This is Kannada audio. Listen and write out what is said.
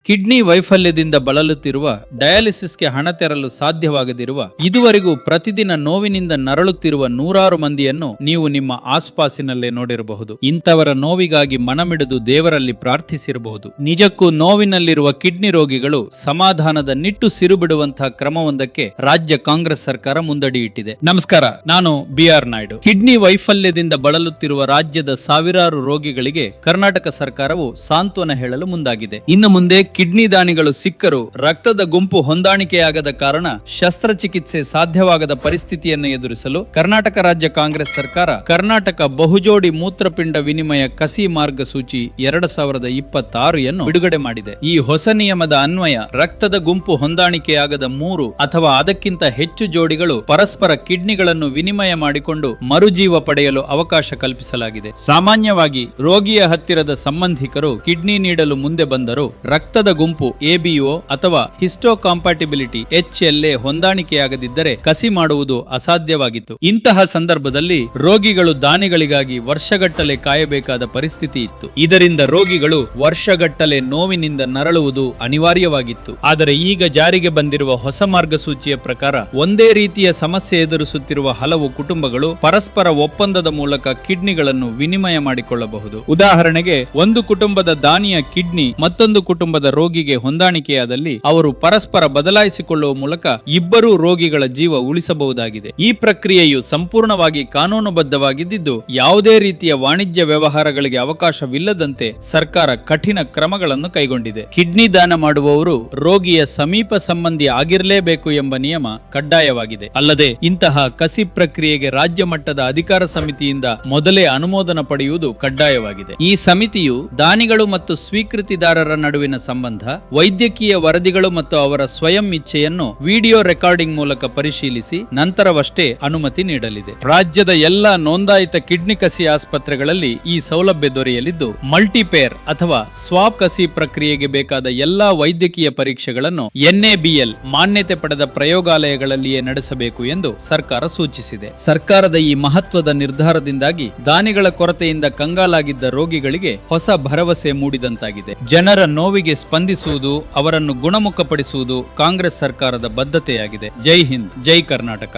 ಕಿಡ್ನಿ ವೈಫಲ್ಯದಿಂದ ಬಳಲುತ್ತಿರುವ, ಡಯಾಲಿಸಿಸ್ಗೆ ಹಣ ತೆರಲು ಸಾಧ್ಯವಾಗದಿರುವ, ಇದುವರೆಗೂ ಪ್ರತಿದಿನ ನೋವಿನಿಂದ ನರಳುತ್ತಿರುವ ನೂರಾರು ಮಂದಿಯನ್ನು ನೀವು ನಿಮ್ಮ ಆಸ್ಪಾಸಿನಲ್ಲೇ ನೋಡಿರಬಹುದು. ಇಂಥವರ ನೋವಿಗಾಗಿ ಮನಮಿಡಿದು ದೇವರಲ್ಲಿ ಪ್ರಾರ್ಥಿಸಿರಬಹುದು. ನಿಜಕ್ಕೂ ನೋವಿನಲ್ಲಿರುವ ಕಿಡ್ನಿ ರೋಗಿಗಳು ಸಮಾಧಾನದ ನಿಟ್ಟುಸಿರು ಬಿಡುವಂತಹ ಕ್ರಮವೊಂದಕ್ಕೆ ರಾಜ್ಯ ಕಾಂಗ್ರೆಸ್ ಸರ್ಕಾರ ಮುಂದಡಿ ಇಟ್ಟಿದೆ. ನಮಸ್ಕಾರ, ನಾನು BR ನಾಯ್ಡು. ಕಿಡ್ನಿ ವೈಫಲ್ಯದಿಂದ ಬಳಲುತ್ತಿರುವ ರಾಜ್ಯದ ಸಾವಿರಾರು ರೋಗಿಗಳಿಗೆ ಕರ್ನಾಟಕ ಸರ್ಕಾರವು ಸಾಂತ್ವನ ಹೇಳಲು ಮುಂದಾಗಿದೆ. ಇನ್ನು ಮುಂದೆ ಕಿಡ್ನಿ ದಾನಿಗಳು ಸಿಕ್ಕರೂ ರಕ್ತದ ಗುಂಪು ಹೊಂದಾಣಿಕೆಯಾಗದ ಕಾರಣ ಶಸ್ತ್ರಚಿಕಿತ್ಸೆ ಸಾಧ್ಯವಾಗದ ಪರಿಸ್ಥಿತಿಯನ್ನು ಎದುರಿಸಲು ಕರ್ನಾಟಕ ರಾಜ್ಯ ಕಾಂಗ್ರೆಸ್ ಸರ್ಕಾರ ಕರ್ನಾಟಕ ಬಹುಜೋಡಿ ಮೂತ್ರಪಿಂಡ ವಿನಿಮಯ ಕಸಿ ಮಾರ್ಗಸೂಚಿ 2026 ಬಿಡುಗಡೆ ಮಾಡಿದೆ. ಈ ಹೊಸ ನಿಯಮದ ಅನ್ವಯ ರಕ್ತದ ಗುಂಪು ಹೊಂದಾಣಿಕೆಯಾಗದ 3 ಅಥವಾ ಅದಕ್ಕಿಂತ ಹೆಚ್ಚು ಜೋಡಿಗಳು ಪರಸ್ಪರ ಕಿಡ್ನಿಗಳನ್ನು ವಿನಿಮಯ ಮಾಡಿಕೊಂಡು ಮರುಜೀವ ಪಡೆಯಲು ಅವಕಾಶ ಕಲ್ಪಿಸಲಾಗಿದೆ. ಸಾಮಾನ್ಯವಾಗಿ ರೋಗಿಯ ಹತ್ತಿರದ ಸಂಬಂಧಿಕರು ಕಿಡ್ನಿ ನೀಡಲು ಮುಂದೆ ಬಂದರೂ ರಕ್ತದ ಗುಂಪು ABO ಅಥವಾ ಹಿಸ್ಟೋ ಕಾಂಪ್ಯಾಟಿಬಿಲಿಟಿ HLA ಹೊಂದಾಣಿಕೆಯಾಗದಿದ್ದರೆ ಕಸಿ ಮಾಡುವುದು ಅಸಾಧ್ಯವಾಗಿತ್ತು. ಇಂತಹ ಸಂದರ್ಭದಲ್ಲಿ ರೋಗಿಗಳು ದಾನಿಗಳಿಗಾಗಿ ವರ್ಷಗಟ್ಟಲೆ ಕಾಯಬೇಕಾದ ಪರಿಸ್ಥಿತಿ ಇತ್ತು. ಇದರಿಂದ ರೋಗಿಗಳು ವರ್ಷಗಟ್ಟಲೆ ನೋವಿನಿಂದ ನರಳುವುದು ಅನಿವಾರ್ಯವಾಗಿತ್ತು. ಆದರೆ ಈಗ ಜಾರಿಗೆ ಬಂದಿರುವ ಹೊಸ ಮಾರ್ಗಸೂಚಿಯ ಪ್ರಕಾರ ಒಂದೇ ರೀತಿಯ ಸಮಸ್ಯೆ ಎದುರಿಸುತ್ತಿರುವ ಹಲವು ಕುಟುಂಬಗಳು ಪರಸ್ಪರ ಒಪ್ಪಂದದ ಮೂಲಕ ಕಿಡ್ನಿಗಳನ್ನು ವಿನಿಮಯ ಮಾಡಿಕೊಳ್ಳಬಹುದು. ಉದಾಹರಣೆಗೆ, ಒಂದು ಕುಟುಂಬದ ದಾನಿಯ ಕಿಡ್ನಿ ಮತ್ತೊಂದು ಕುಟುಂಬದ ರೋಗಿಗೆ ಹೊಂದಾಣಿಕೆಯಾದಲ್ಲಿ ಅವರು ಪರಸ್ಪರ ಬದಲಾಯಿಸಿಕೊಳ್ಳುವ ಮೂಲಕ ಇಬ್ಬರೂ ರೋಗಿಗಳ ಜೀವ ಉಳಿಸಬಹುದಾಗಿದೆ. ಈ ಪ್ರಕ್ರಿಯೆಯು ಸಂಪೂರ್ಣವಾಗಿ ಕಾನೂನುಬದ್ಧವಾಗಿದ್ದು ಯಾವುದೇ ರೀತಿಯ ವಾಣಿಜ್ಯ ವ್ಯವಹಾರಗಳಿಗೆ ಅವಕಾಶವಿಲ್ಲದಂತೆ ಸರ್ಕಾರ ಕಠಿಣ ಕ್ರಮಗಳನ್ನು ಕೈಗೊಂಡಿದೆ. ಕಿಡ್ನಿ ದಾನ ಮಾಡುವವರು ರೋಗಿಯ ಸಮೀಪ ಸಂಬಂಧಿ ಆಗಿರಲೇಬೇಕು ಎಂಬ ನಿಯಮ ಕಡ್ಡಾಯವಾಗಿದೆ. ಅಲ್ಲದೆ ಇಂತಹ ಕಸಿ ಪ್ರಕ್ರಿಯೆಗೆ ರಾಜ್ಯ ಮಟ್ಟದ ಅಧಿಕಾರ ಸಮಿತಿಯಿಂದ ಮೊದಲೇ ಅನುಮೋದನೆ ಪಡೆಯುವುದು ಕಡ್ಡಾಯವಾಗಿದೆ. ಈ ಸಮಿತಿಯು ದಾನಿಗಳು ಮತ್ತು ಸ್ವೀಕೃತಿದಾರರ ನಡುವಿನ ಸಂಬಂಧ, ವೈದ್ಯಕೀಯ ವರದಿಗಳು ಮತ್ತು ಅವರ ಸ್ವಯಂ ಇಚ್ಛೆಯನ್ನು ವಿಡಿಯೋ ರೆಕಾರ್ಡಿಂಗ್ ಮೂಲಕ ಪರಿಶೀಲಿಸಿ ನಂತರವಷ್ಟೇ ಅನುಮತಿ ನೀಡಲಿದೆ. ರಾಜ್ಯದ ಎಲ್ಲಾ ನೋಂದಾಯಿತ ಕಿಡ್ನಿ ಕಸಿ ಆಸ್ಪತ್ರೆಗಳಲ್ಲಿ ಈ ಸೌಲಭ್ಯ ದೊರೆಯಲಿದ್ದು, ಮಲ್ಟಿಪೇರ್ ಅಥವಾ ಸ್ವಾಪ್ ಕಸಿ ಪ್ರಕ್ರಿಯೆಗೆ ಬೇಕಾದ ಎಲ್ಲಾ ವೈದ್ಯಕೀಯ ಪರೀಕ್ಷೆಗಳನ್ನು NABL ಮಾನ್ಯತೆ ಪಡೆದ ಪ್ರಯೋಗಾಲಯಗಳಲ್ಲಿಯೇ ನಡೆಸಬೇಕು ಎಂದು ಸರ್ಕಾರ ಸೂಚಿಸಿದೆ. ಸರ್ಕಾರದ ಈ ಮಹತ್ವದ ನಿರ್ಧಾರದಿಂದಾಗಿ ದಾನಿಗಳ ಕೊರತೆಯಿಂದ ಕಂಗಾಲಾಗಿದ್ದ ರೋಗಿಗಳಿಗೆ ಹೊಸ ಭರವಸೆ ಮೂಡಿದಂತಾಗಿದೆ. ಜನರ ನೋವಿಗೆ ಸ್ಪಂದಿಸುವುದು, ಅವರನ್ನು ಗುಣಮುಖಪಡಿಸುವುದು ಕಾಂಗ್ರೆಸ್ ಸರ್ಕಾರದ ಬದ್ಧತೆಯಾಗಿದೆ. ಜೈ ಹಿಂದ್, ಜೈ ಕರ್ನಾಟಕ.